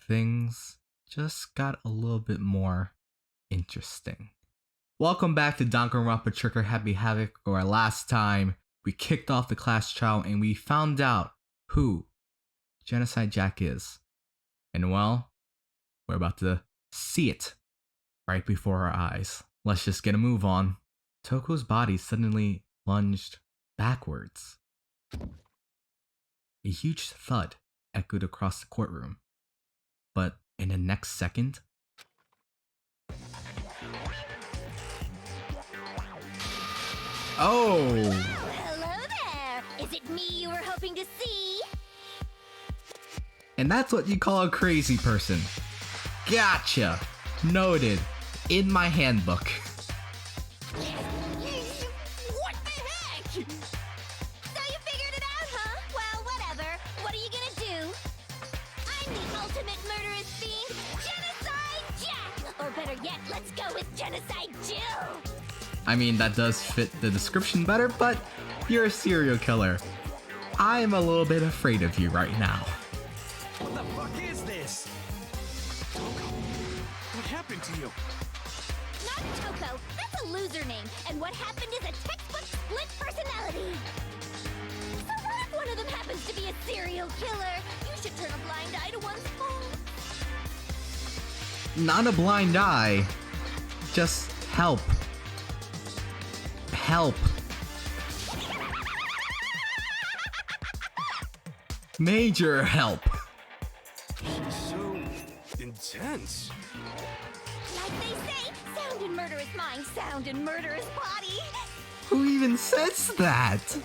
things just got a little bit more interesting. Welcome back to Danganronpa Trigger Happy Havoc, where last time we kicked off the class trial and we found out who Genocide Jack is. And well, we're about to see it right before our eyes. Let's just get a move on. Toko's body suddenly lunged backwards. A huge thud echoed across the courtroom. But in the next second, oh! Hello there! Is it me you were hoping to see? And that's what you call a crazy person. Gotcha! Noted. In my handbook. What the heck? So you figured it out, huh? Well, whatever. What are you gonna do? I'm the ultimate murderous fiend, Genocide Jack! Or better yet, let's go with Genocide Jill! I mean, that does fit the description better, but you're a serial killer. I'm a little bit afraid of you right now. What the fuck is this? Toko, what happened to you? Not Toko, that's a loser name, and what happened is a textbook split personality. So what if one of them happens to be a serial killer? You should turn a blind eye to one's fault. Not a blind eye. Just help. Help. Major help. She's so intense. Like they say, sound in murderous mind, sound in murderous body. Who even says that?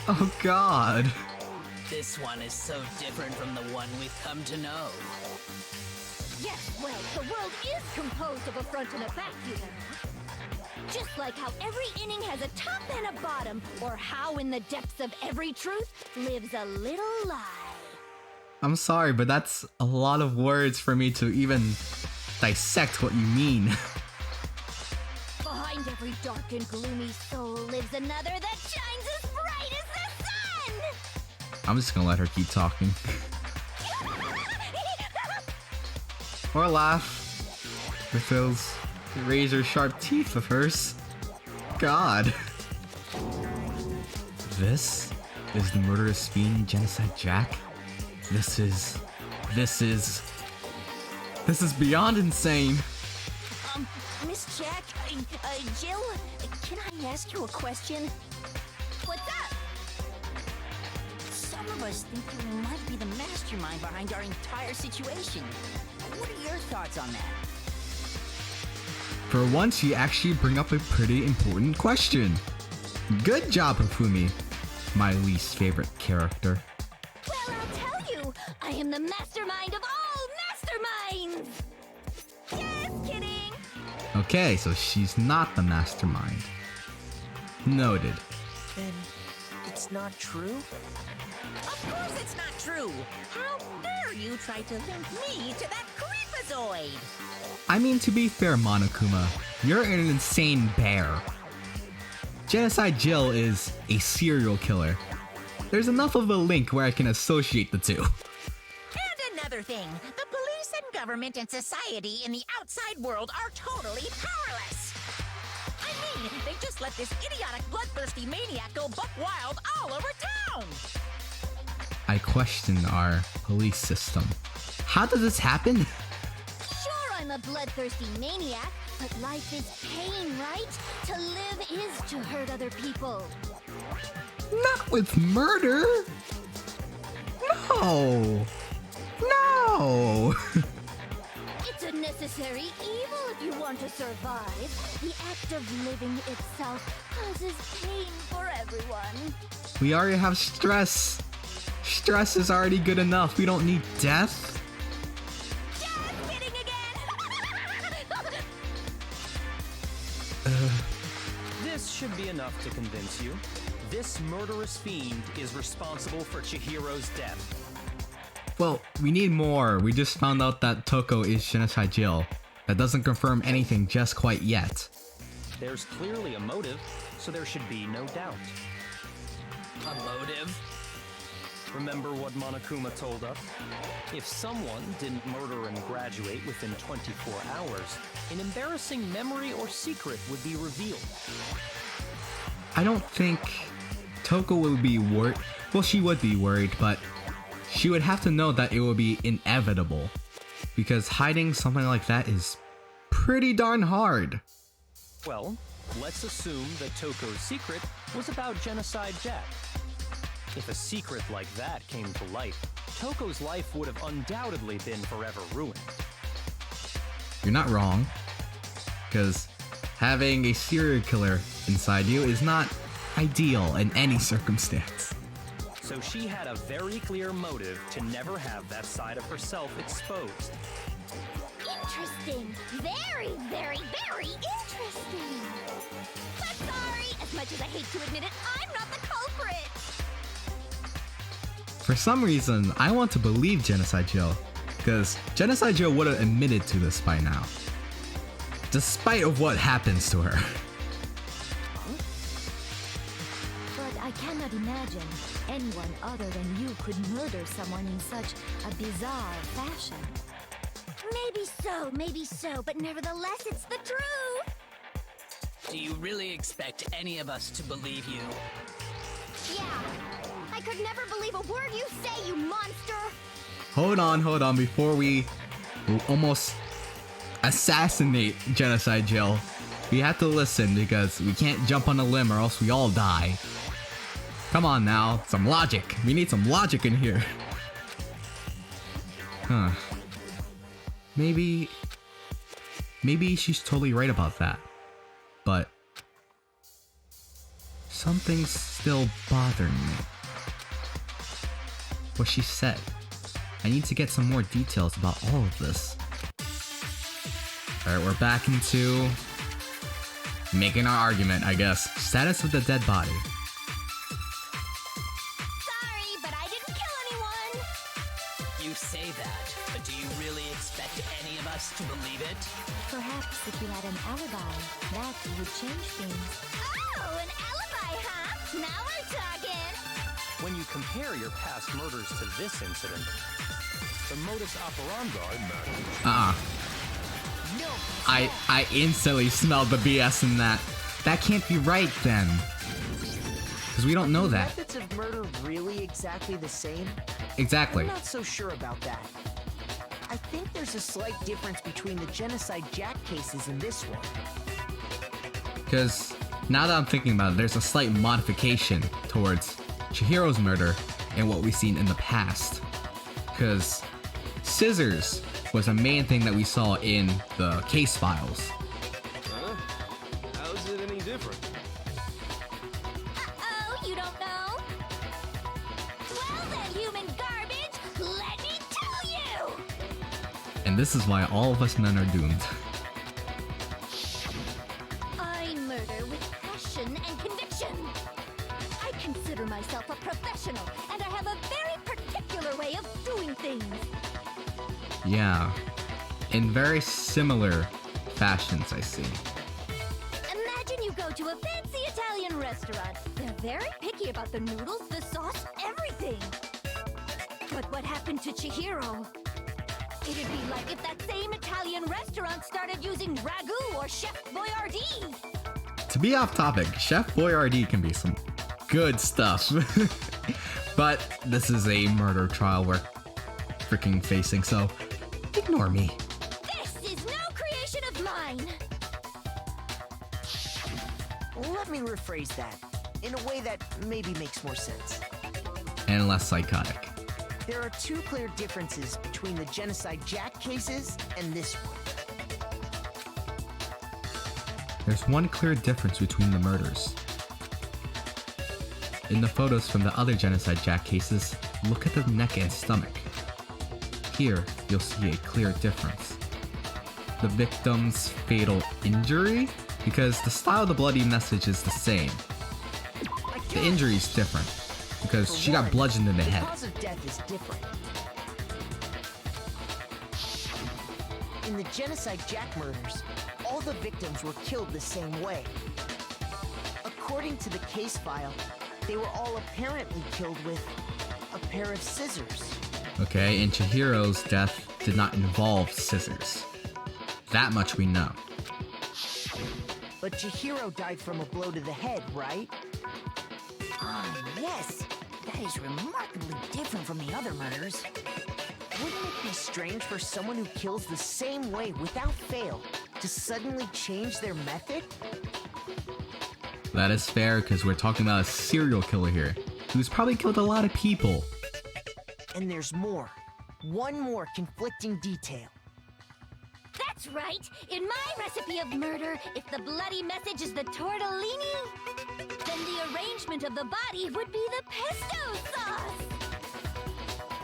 Oh god. This one is so different from the one we've come to know. Yes, well, the world is composed of a front and a back, you know. Just like how every inning has a top and a bottom, or how in the depths of every truth lives a little lie. I'm sorry, but that's a lot of words for me to even dissect what you mean. Behind every dark and gloomy soul lives another that shines as bright as the sun! I'm just gonna let her keep talking. Or laugh with those razor sharp teeth of hers. God. This is the murderous fiend Genocide Jack. This is beyond insane. Miss Jack, Jill, can I ask you a question? What's up? Some of us think you might be the mastermind behind our entire situation. What are your thoughts on that? For once, you actually bring up a pretty important question. Good job, Hifumi, my least favorite character. Well, I'll tell you, I am the mastermind of all masterminds! Just kidding! Okay, so she's not the mastermind. Noted. Then it's not true? Of course it's not true! How dare you try to link me to that creepazoid? I mean, to be fair, Monokuma, you're an insane bear. Genocide Jill is a serial killer. There's enough of a link where I can associate the two. And another thing, the police and government and society in the outside world are totally powerless. I mean, they just let this idiotic, bloodthirsty maniac go buck wild all over town. I question our police system. How did this happen? Sure, I'm a bloodthirsty maniac, but life is pain, right? To live is to hurt other people. Not with murder. No. No. It's a necessary evil if you want to survive. The act of living itself causes pain for everyone. We already have stress. Stress is already good enough. We don't need death. Just kidding again! This should be enough to convince you. This murderous fiend is responsible for Chihiro's death. Well, we need more. We just found out that Toko is Genocide Jill. That doesn't confirm anything just quite yet. There's clearly a motive, so there should be no doubt. A motive? Remember what Monokuma told us? If someone didn't murder and graduate within 24 hours, an embarrassing memory or secret would be revealed. I don't think Toko would be worried. Well, she would be worried, but she would have to know that it would be inevitable. Because hiding something like that is pretty darn hard. Well, let's assume that Toko's secret was about Genocide Jack. If a secret like that came to light, Toko's life would have undoubtedly been forever ruined. You're not wrong. Because having a serial killer inside you is not ideal in any circumstance. So she had a very clear motive to never have that side of herself exposed. Interesting. Very, very, very interesting. But sorry, as much as I hate to admit it, I'm not the culprit. For some reason, I want to believe Genocide Joe, because Genocide Joe would have admitted to this by now, despite of what happens to her. But I cannot imagine anyone other than you could murder someone in such a bizarre fashion. Maybe so, but nevertheless, it's the truth. Do you really expect any of us to believe you? Yeah. I could never believe a word you say, you monster. Hold on, before we almost assassinate Genocide Jill, we have to listen because we can't jump on a limb or else we all die. Come on now, some logic. We need some logic in here. Huh. Maybe she's totally right about that. But something's still bothering me. What she said. I need to get some more details about all of this. Alright, we're back into making our argument, I guess. Status of the dead body. Sorry, but I didn't kill anyone. You say that, but do you really expect any of us to believe it? Perhaps if you had an alibi, that would change things. Oh, an alibi, huh? Now we're talking. When you compare your past murders to this incident, the modus operandi matches. I instantly smelled the BS in that. That can't be right then. Because we don't know that. Methods of murder really exactly the same? Exactly. I'm not so sure about that. I think there's a slight difference between the Genocide Jack cases and this one. Because now that I'm thinking about it, there's a slight modification towards Chihiro's murder and what we've seen in the past. Because scissors was a main thing that we saw in the case files. Huh? How's it any different? Uh-oh, you don't know? Well then, human garbage, let me tell you! And this is why all of us men are doomed. I murder with passion and conviction. I consider myself a professional, and I have a very particular way of doing things. Yeah. In very similar fashions, I see. Imagine you go to a fancy Italian restaurant. They're very picky about the noodles, the sauce, everything. But what happened to Chihiro? It'd be like if that same Italian restaurant started using ragu or Chef Boyardee. To be off topic, Chef Boyardee can be some good stuff. But this is a murder trial we're freaking facing, so ignore me. This is no creation of mine. Let me rephrase that in a way that maybe makes more sense. And less psychotic. There are two clear differences between the Genocide Jack cases and this one. There's one clear difference between the murders. In the photos from the other Genocide Jack cases, look at the neck and stomach. Here, you'll see a clear difference. The victim's fatal injury? Because the style of the bloody message is the same. The injury is different, because she got bludgeoned in the head. The cause of death is different. In the Genocide Jack murders, all the victims were killed the same way. According to the case file, they were all apparently killed with pair of scissors. Okay, and Chihiro's death did not involve scissors. That much we know. But Chihiro died from a blow to the head, right? Ah, yes. That is remarkably different from the other murders. Wouldn't it be strange for someone who kills the same way without fail to suddenly change their method? That is fair, because we're talking about a serial killer here, who's probably killed a lot of people. And there's more. One more conflicting detail. That's right! In my recipe of murder, if the bloody message is the tortellini, then the arrangement of the body would be the pesto sauce!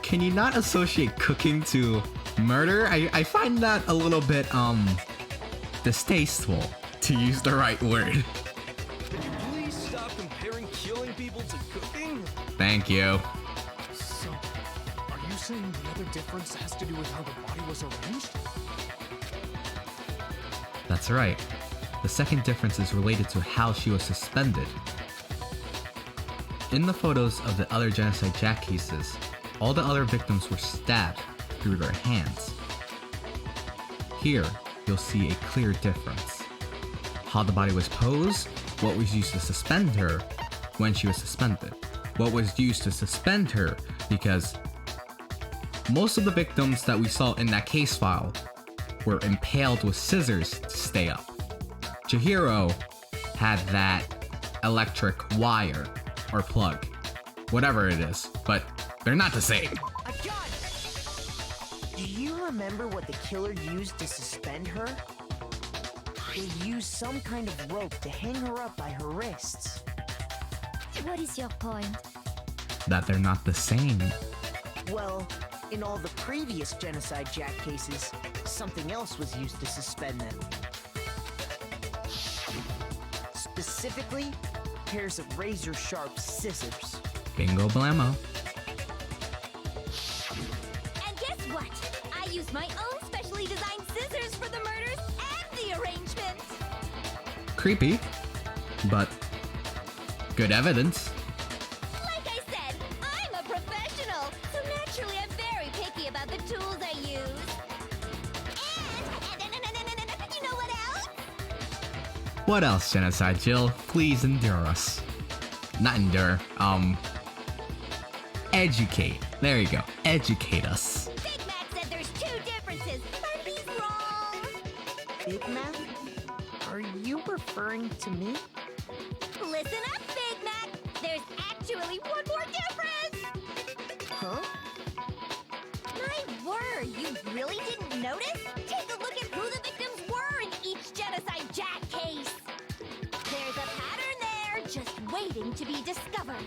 Can you not associate cooking to murder? I find that a little bit, distasteful, to use the right word. Please stop comparing killing people to cooking? Thank you. So, are you saying the other difference has to do with how the body was arranged? That's right. The second difference is related to how she was suspended. In the photos of the other Genocide Jack cases, all the other victims were stabbed through their hands. Here, you'll see a clear difference. How the body was posed, what was used to suspend her when she was suspended, what was used to suspend her, because most of the victims that we saw in that case file were impaled with scissors to stay up. Chihiro had that electric wire or plug, whatever it is, but they're not the same. I got it! Do you remember what the killer used to suspend her? He used some kind of rope to hang her up by her wrists. What is your point? That they're not the same. Well, in all the previous Genocide Jack cases, something else was used to suspend them. Specifically, pairs of razor-sharp scissors. Bingo blammo. And guess what? I used my own specially designed scissors for the murders and the arrangement! Creepy, but good evidence. Like I said, I'm a professional, so naturally I'm very picky about the tools I use. And you know what else? What else, Genocide Jill? Please endure us. Not endure, educate. There you go. Educate us. Big Mac said there's two differences, but he's wrong. Big Mac? Are you referring to me? Listen up, Big Mac. There's actually one more difference. Huh? My word, you really didn't notice? Take a look at who the victims were in each Genocide Jack case. There's a pattern there, just waiting to be discovered.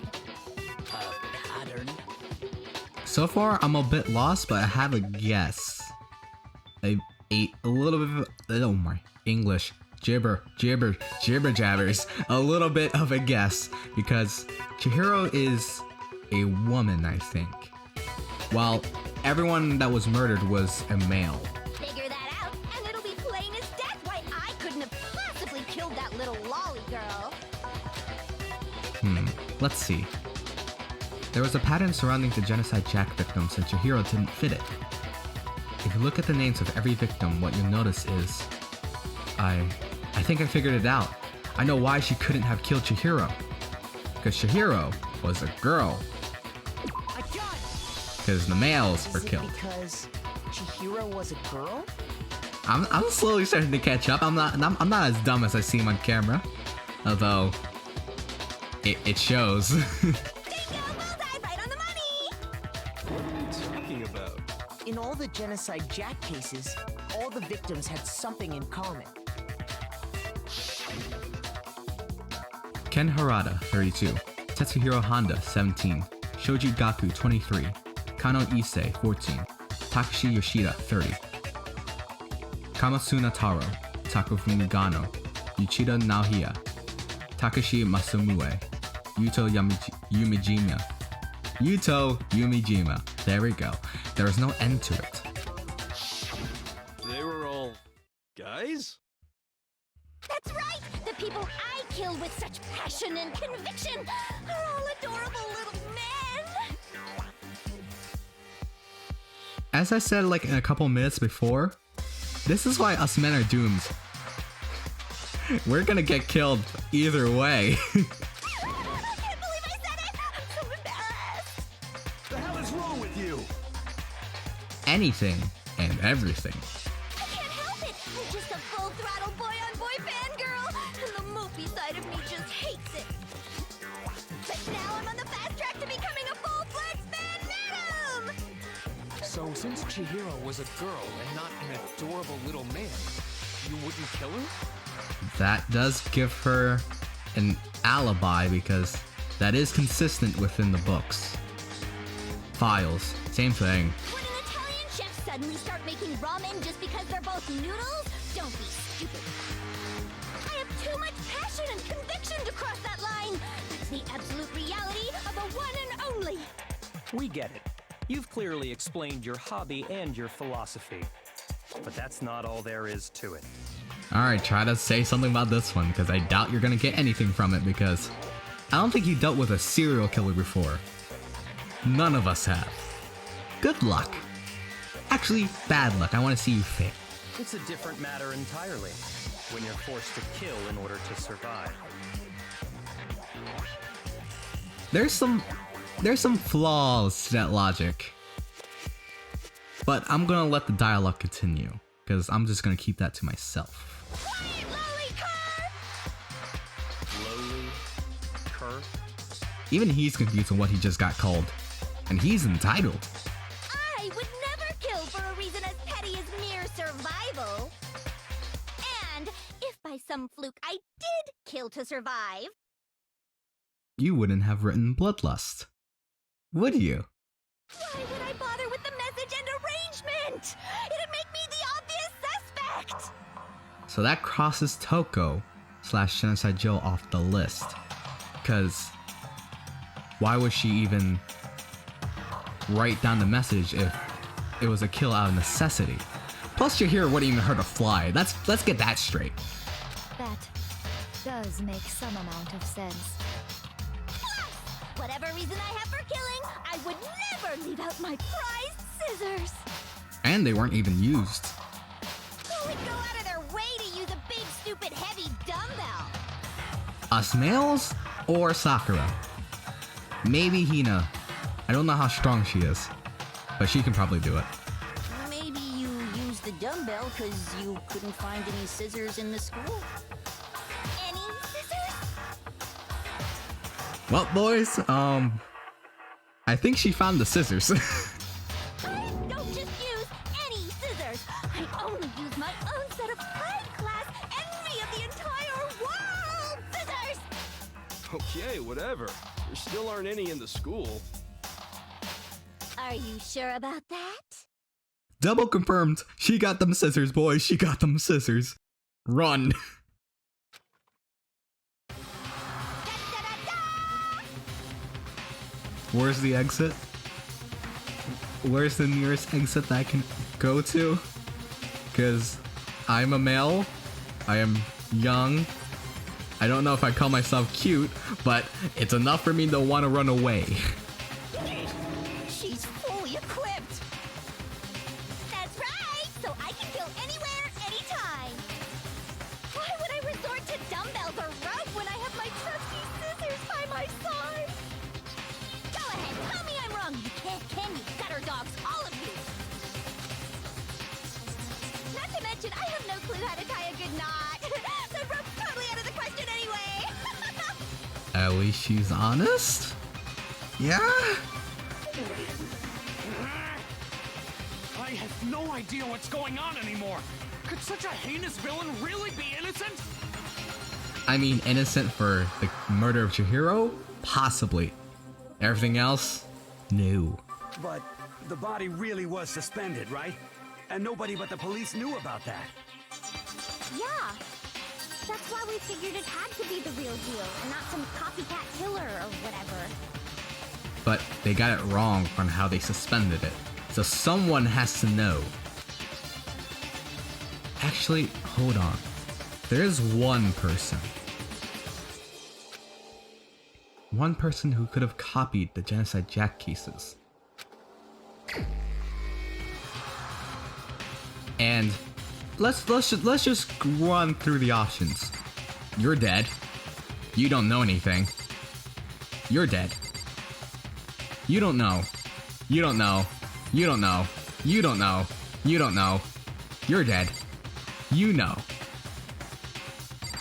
A pattern? So far, I'm a bit lost, but I have a guess. A little bit of, oh my, English. Jibber jabbers. A little bit of a guess, because Chihiro is a woman, I think. While everyone that was murdered was a male. Figure that out, and it'll be plain as death why I couldn't have possibly killed that little lolly girl. Let's see. There was a pattern surrounding the Genocide Jack victims, and Chihiro didn't fit it. If you look at the names of every victim, what you'll notice is... I think I figured it out. I know why she couldn't have killed Chihiro. Because Chihiro was a girl. I got it! Because the males were Is it killed. because Chihiro was a girl? I'm slowly starting to catch up. I'm not as dumb as I seem on camera. Although... It shows. Bingo, bullseye, right on the money! What are you talking about? In all the Genocide Jack cases, all the victims had something in common. Ken Harada, 32. Tetsuhiro Honda, 17. Shoji Gaku, 23. Kano Issei, 14. Takashi Yoshida, 30. Kamasuna Taro, Takafumi Gano, Yuchida Naohia, Takashi Masumue, Yuto Yumijima. Yuto Yumijima. There we go. There is no end to it. They were all guys? That's right! The people I killed with such passion and conviction are all adorable little men! as I said like in a couple minutes before, this is why us men are doomed. We're gonna get killed either way. I can't believe I said it! I'm so embarrassed! The hell is wrong with you? Anything and everything. I can't help it! I'm just a full-throttle boy-on-boy fangirl, and the mopey side of me just hates it. But now I'm on the fast track to becoming a full-fledged fan madam! So since Chihiro was a girl and not an adorable little man, you wouldn't kill her? That does give her an alibi because that is consistent within the books. Files, same thing. Would an Italian chef suddenly start making ramen just because they're both noodles? Don't be stupid. I have too much passion and conviction to cross that line. That's the absolute reality of the one and only. We get it. You've clearly explained your hobby and your philosophy. But that's not all there is to it. Alright, try to say something about this one, because I doubt you're gonna get anything from it, because I don't think you dealt with a serial killer before. None of us have. Good luck. Actually, bad luck. I want to see you fail. It's a different matter entirely, when you're forced to kill in order to survive. There's some flaws to that logic. But I'm gonna let the dialogue continue, because I'm just gonna keep that to myself. Quiet, lolly cur! Lowly? Cur? Even he's confused on what he just got called. And he's entitled. I would never kill for a reason as petty as mere survival. And if by some fluke I did kill to survive, You wouldn't have written Bloodlust, would you? why would I bother with the message and arrangement? It'd make me the obvious suspect! So that crosses Toko / Genocide Joe off the list. Because why would she even write down the message if it was a kill out of necessity? Plus Chihiro wouldn't even hurt a fly. Let's get that straight. That does make some amount of sense. Plus, whatever reason I have for killing, I would never leave out my prized scissors! And they weren't even used. Who would go out of their way to use a big, stupid, heavy dumbbell? Us males or Sakura? Maybe Hina. I don't know how strong she is, but she can probably do it. Maybe you used the dumbbell because you couldn't find any scissors in the school? Any scissors? Well, boys, I think she found the scissors. I don't just use any scissors. I only use my own set of high-class envy of the entire world scissors! Okay, whatever. There still aren't any in the school. Are you sure about that? Double confirmed. She got them scissors, boys. She got them scissors. Run. Da-da-da-da! Where's the exit? Where's the nearest exit that I can go to? Because I'm a male. I am young. I don't know if I call myself cute, but it's enough for me to want to run away. She's fully equipped! That's right! So I can kill anywhere, anytime! Why would I resort to dumbbells or rope when I have my trusty scissors by my side? Go ahead, tell me I'm wrong, you can you gutter dogs, all of you! Not to mention, I have no clue how to tie a good knot! The rope's totally out of the question anyway! At least she's honest? Yeah? I have no idea what's going on anymore. Could such a heinous villain really be innocent? I mean, innocent for the murder of Chihiro? Possibly. Everything else? No. But the body really was suspended, right? And nobody but the police knew about that. Yeah. That's why we figured it had to be the real deal, and not some copycat killer or whatever. But they got it wrong on how they suspended it. So someone has to know. Actually, hold on. There is one person. One person who could have copied the Genocide Jack cases. And let's just run through the options. You're dead. You don't know anything. You're dead. You don't know. You don't know. You don't know. You don't know. You don't know. You're dead. You know.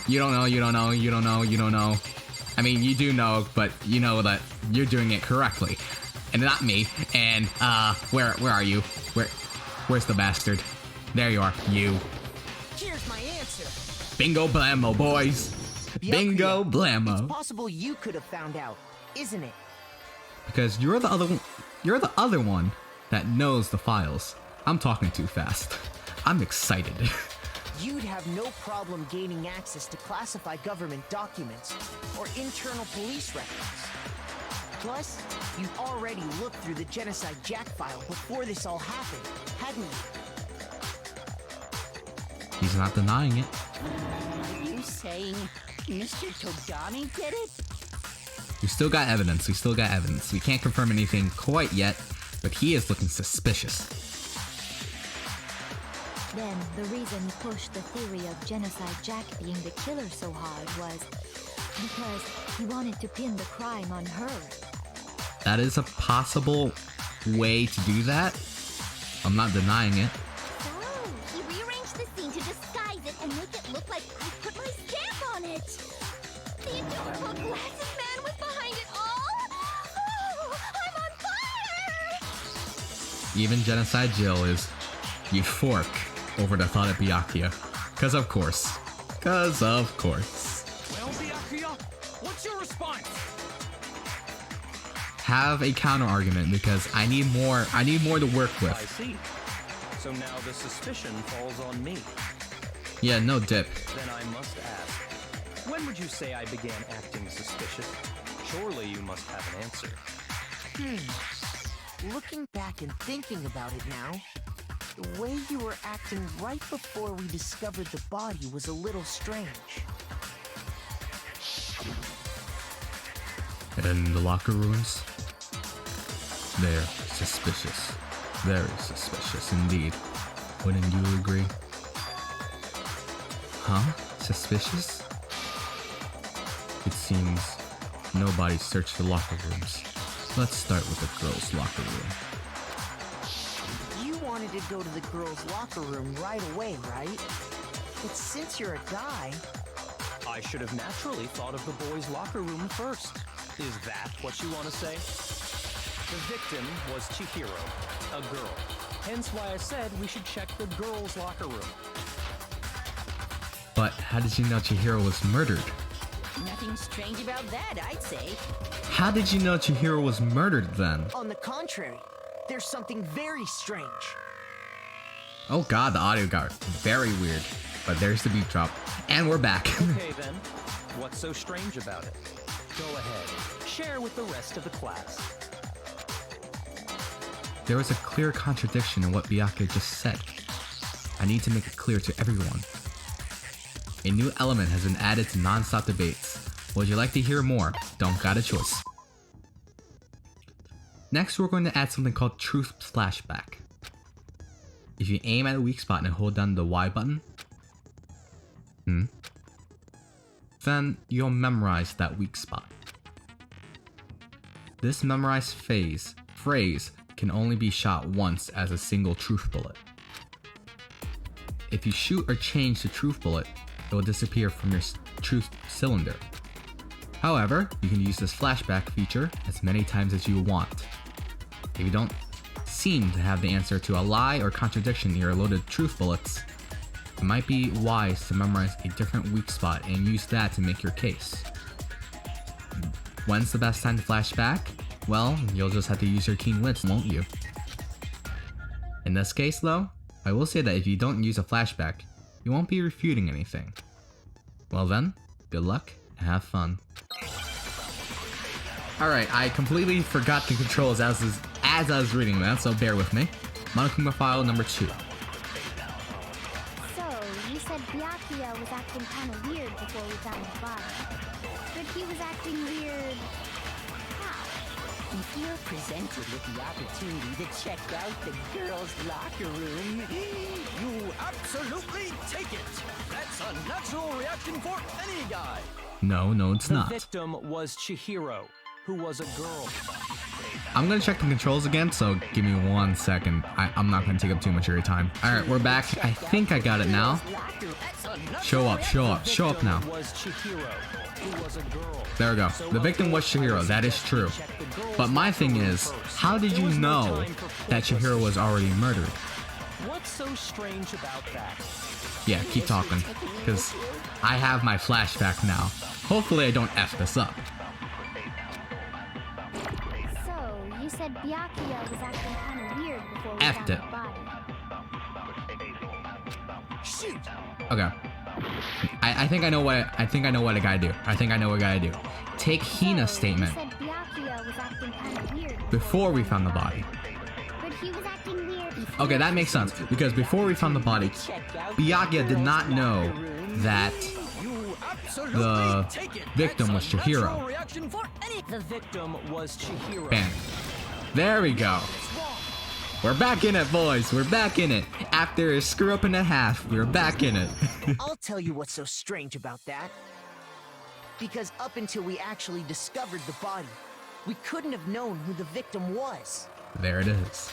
You don't know, you don't know, you don't know, you don't know. I mean, you do know, but you know that you're doing it correctly. And not me. And, where are you? Where's the bastard? There you are. You. Here's my answer. Bingo blammo, boys. Bingo Byakuya, blammo. It's possible you could have found out, isn't it? Because you're the other one that knows the files. I'm talking too fast. I'm excited. You'd have no problem gaining access to classified government documents or internal police records. Plus, you'd already looked through the Genocide Jack file before this all happened, hadn't you? He's not denying it. Are you saying Mr. Togami did it? We still got evidence. We can't confirm anything quite yet, but he is looking suspicious. Then, the reason he pushed the theory of Genocide Jack being the killer so hard was because he wanted to pin the crime on her. That is a possible way to do that. I'm not denying it. So, he rearranged the scene to disguise it and make it look like I put my stamp on it. The adorable glasses man was behind it all. Oh, I'm on fire! Even Genocide Jill is euphoric over the thought of Byakuya. Cause of course. Well, Byakuya, what's your response? Have a counter argument because I need more to work I with. see. So now the suspicion falls on me. Yeah, no dip. Then I must ask, when would you say I began acting suspicious? Surely you must have an answer. Looking back and thinking about it now, the way you were acting right before we discovered the body was a little strange. And the locker rooms? They're suspicious. Very suspicious indeed. Wouldn't you agree? Huh? Suspicious? It seems nobody searched the locker rooms. Let's start with the girls' locker room. You wanted to go to the girls' locker room right away, right? But since you're a guy, I should have naturally thought of the boys' locker room first. Is that what you want to say? The victim was Chihiro, a girl. Hence why I said we should check the girls' locker room. But how did you know Chihiro was murdered? Nothing strange about that, I'd say. How did you know Chihiro was murdered then? on the contrary, there's something very strange. Oh god, the audio got very weird. But there's the beat drop. And we're back. Okay then, what's so strange about it? Go ahead, share with the rest of the class. There was a clear contradiction in what Byakuya just said. I need to make it clear to everyone. A new element has been added to non-stop debates. Would you like to hear more? Don't got a choice. Next, we're going to add something called Truth Flashback. If you aim at a weak spot and hold down the Y button, then you'll memorize that weak spot. This memorized phrase can only be shot once as a single truth bullet. If you shoot or change the truth bullet, it will disappear from your truth cylinder. However, you can use this flashback feature as many times as you want. If you don't seem to have the answer to a lie or contradiction in your loaded truth bullets, it might be wise to memorize a different weak spot and use that to make your case. When's the best time to flash back? Well, you'll just have to use your keen wits, won't you? In this case though, I will say that if you don't use a flashback, you won't be refuting anything. Well then, good luck and have fun. Alright, I completely forgot the controls as I was reading that, so bear with me. Monokuma file number 2. So, you said Byakuya was acting kind of weird before we found his body. But he was acting weird... how? If you're presented with the opportunity to check out the girls' locker room, You absolutely take it. That's a natural reaction for any guy. No, it's The not. victim was Chihiro, who was a girl. I'm gonna check the controls again, so give me 1 second. I'm not gonna take up too much of your time. Alright, we're back. I think I got it now. Show up now. Was Chihiro, who was a girl. There we go. The victim was Chihiro, that is true. But my thing is, how did you know that Chihiro was already murdered? What's so strange about that? Yeah, keep talking, because I have my flashback now. Hopefully I don't F this up. So, you said Byakuya was acting kind of weird before we Effed found it. the body. Shoot. Okay. I think I know what I gotta do. I think I know what I gotta do. Take Hina's statement You said Byakuya was acting kind of weird before we found the body. But he was acting weird before. Okay, that makes sense, because before we found the body, Byakuya did not know that the victim was Chihiro. The victim was Chihiro. Bam. There we go. We're back in it, boys. We're back in it. After a screw up and a half, we're back in it. I'll tell you what's so strange about that. Because up until we actually discovered the body, we couldn't have known who the victim was. There it is.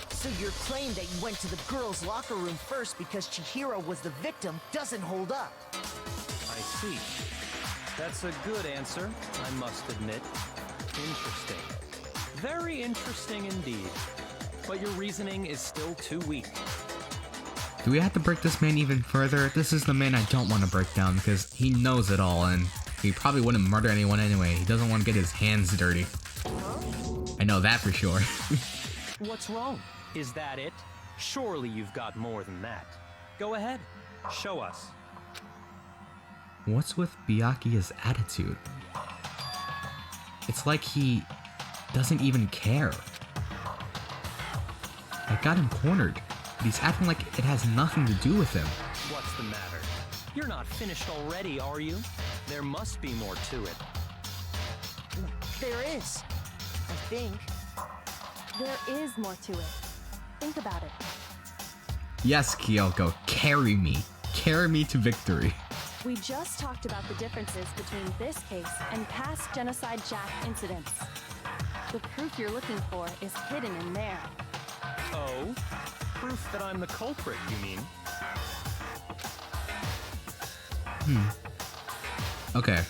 So your claim that you went to the girls' locker room first because Chihiro was the victim doesn't hold up. I see. That's a good answer, I must admit. Interesting. Very interesting indeed. But your reasoning is still too weak. Do we have to break this man even further? This is the man I don't want to break down because he knows it all and he probably wouldn't murder anyone anyway. He doesn't want to get his hands dirty. I know that for sure. What's wrong? Is that it? Surely you've got more than that. Go ahead. Show us. What's with Byakuya's attitude? It's like he doesn't even care. I got him cornered, but he's acting like it has nothing to do with him. What's the matter? You're not finished already, are you? There must be more to it. There is, I think. There is more to it. Think about it. Yes, Kyoko, carry me. Carry me to victory. We just talked about the differences between this case and past Genocide Jack incidents. The proof you're looking for is hidden in there. Oh? Proof that I'm the culprit, you mean? Okay.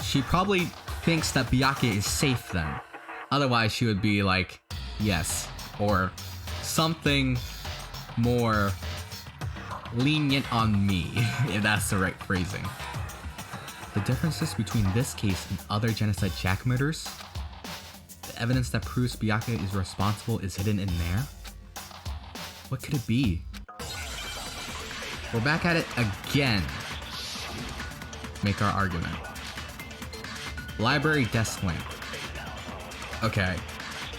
She probably thinks that Byakuya is safe then. Otherwise, she would be like, yes. Or something more lenient on me, if that's the right phrasing. The differences between this case and other Genocide Jack murders? The evidence that proves Byakuya is responsible is hidden in there? What could it be? We're back at it again. Make our argument. Library desk lamp. Okay.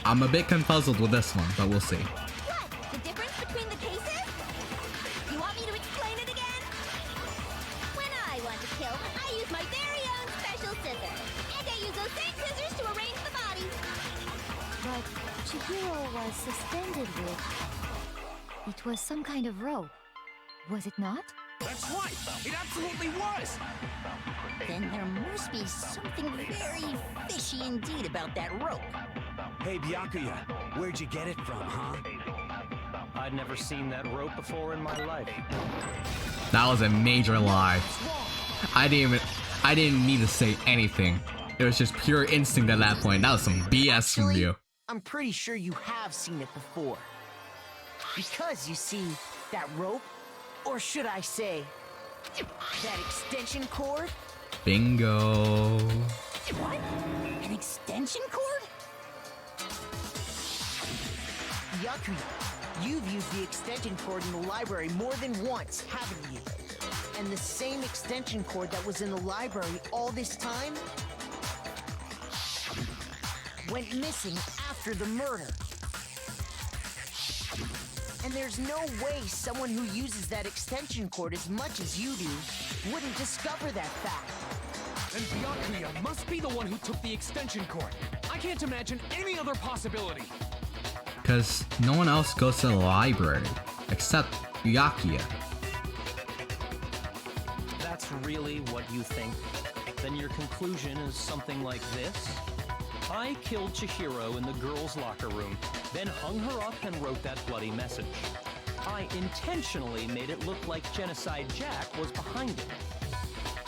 I'm a bit confuzzled with this one, but we'll see. What? The difference between the cases? You want me to explain it again? When I want to kill, I use my very own special scissors. And I use those same scissors to arrange the bodies. But Chihiro was suspended with... It was some kind of rope. Was it not? That's right. It absolutely was. Then there must be something very fishy indeed about that rope. Hey, Byakuya, where'd you get it from, huh? I'd never seen that rope before in my life. That was a major lie. I didn't need to say anything. It was just pure instinct at that point. That was some BS from Actually, you. I'm pretty sure you have seen it before. Because, you see, that rope, or should I say, that extension cord? Bingo. What? An extension cord? Byakuya, you've used the extension cord in the library more than once, haven't you? And the same extension cord that was in the library all this time went missing after the murder. And there's no way someone who uses that extension cord as much as you do wouldn't discover that fact. And Byakuya must be the one who took the extension cord. I can't imagine any other possibility. Because no one else goes to the library except Byakuya. really what you think? Then your conclusion is something like this? I killed Chihiro in the girls' locker room, then hung her up and wrote that bloody message. I intentionally made it look like Genocide Jack was behind it.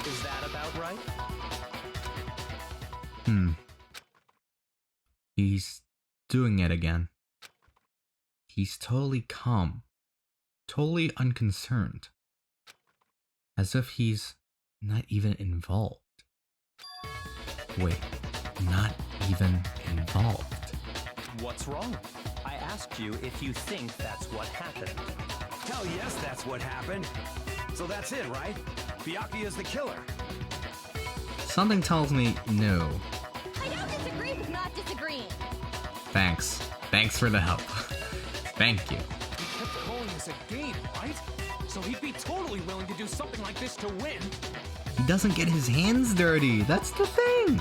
Is that about right? He's doing it again. He's totally calm, totally unconcerned, as if he's not even involved. Wait, not even involved. What's wrong? I asked you if you think that's what happened. Hell yes, that's what happened. So that's it, right? Byakuya's the killer. Something tells me no. I don't disagree with not disagreeing. Thanks. Thanks for the help. Thank you. He kept calling this a game, right? So he'd be totally willing to do something like this to win. He doesn't get his hands dirty. That's the thing.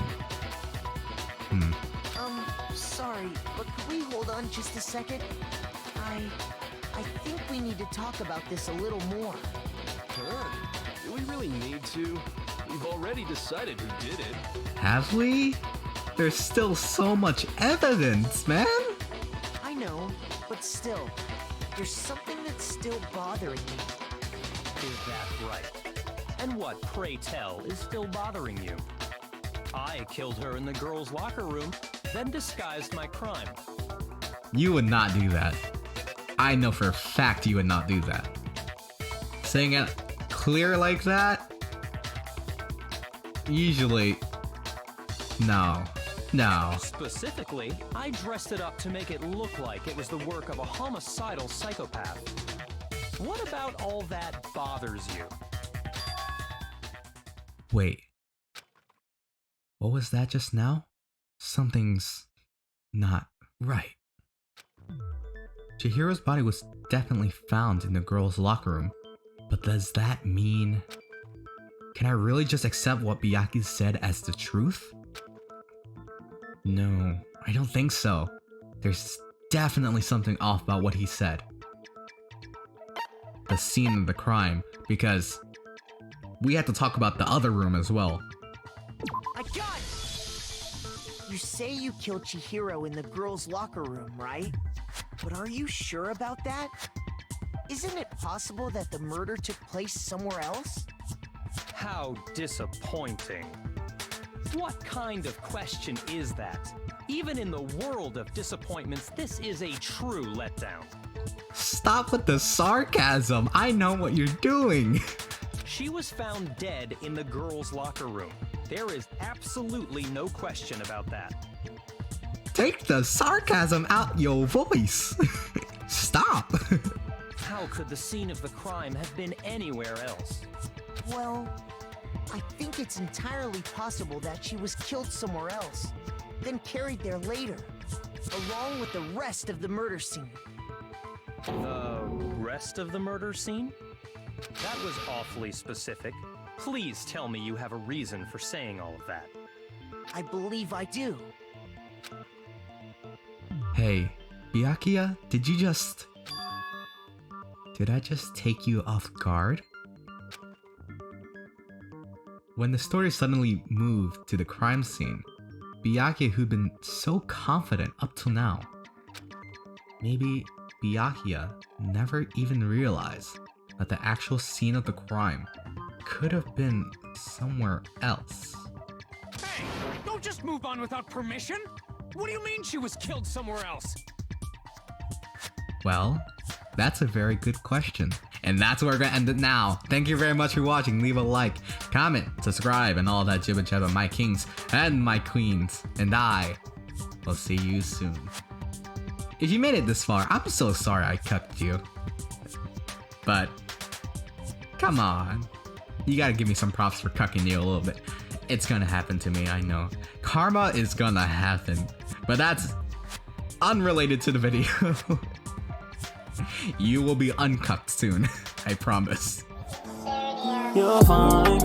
Sorry, but could we hold on just a second? I think we need to talk about this a little more. Sure. Do we really need to? We've already decided who did it. Have we? There's still so much evidence, man. I know, but still, there's something that's still bothering me. Is that right? And what, pray tell, is still bothering you? I killed her in the girls' locker room, then disguised my crime. You would not do that. I know for a fact you would not do that. Saying it clear like that? Usually, no. Specifically, I dressed it up to make it look like it was the work of a homicidal psychopath. What about all that bothers you? Wait. What was that just now? Something's not right. Chihiro's body was definitely found in the girls' locker room, but does that mean... Can I really just accept what Byakuya said as the truth? No, I don't think so. There's definitely something off about what he said. The scene of the crime, because we had to talk about the other room as well. I got it! You say you killed Chihiro in the girls' locker room, right? But are you sure about that? Isn't it possible that the murder took place somewhere else? How disappointing. What kind of question is that? Even in the world of disappointments, this is a true letdown. Stop with the sarcasm. I know what you're doing. She was found dead in the girls' locker room. There is absolutely no question about that. Take the sarcasm out your voice. Stop. How could the scene of the crime have been anywhere else? Well, I think it's entirely possible that she was killed somewhere else, then carried there later, along with the rest of the murder scene. The rest of the murder scene? That was awfully specific. Please tell me you have a reason for saying all of that. I believe I do. Hey, Byakuya, did I just take you off guard? When the story suddenly moved to the crime scene, Byakuya, who'd been so confident up till now, maybe Byakuya never even realized that the actual scene of the crime could have been somewhere else. Hey, don't just move on without permission! What do you mean she was killed somewhere else? Well, that's a very good question. And that's where we're gonna end it now. Thank you very much for watching. Leave a like, comment, subscribe, and all that jibba jabba, my kings and my queens. And I will see you soon. If you made it this far, I'm so sorry I cucked you. But, come on. You gotta give me some props for cucking you a little bit. It's gonna happen to me, I know. Karma is gonna happen. But that's unrelated to the video. You will be uncucked soon, I promise. You're fine,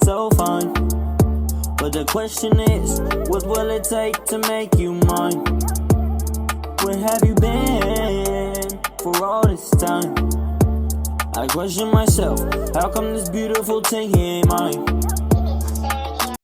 so fine. But the question is, what will it take to make you mine? Where have you been for all this time? I question myself, how come this beautiful thing ain't mine?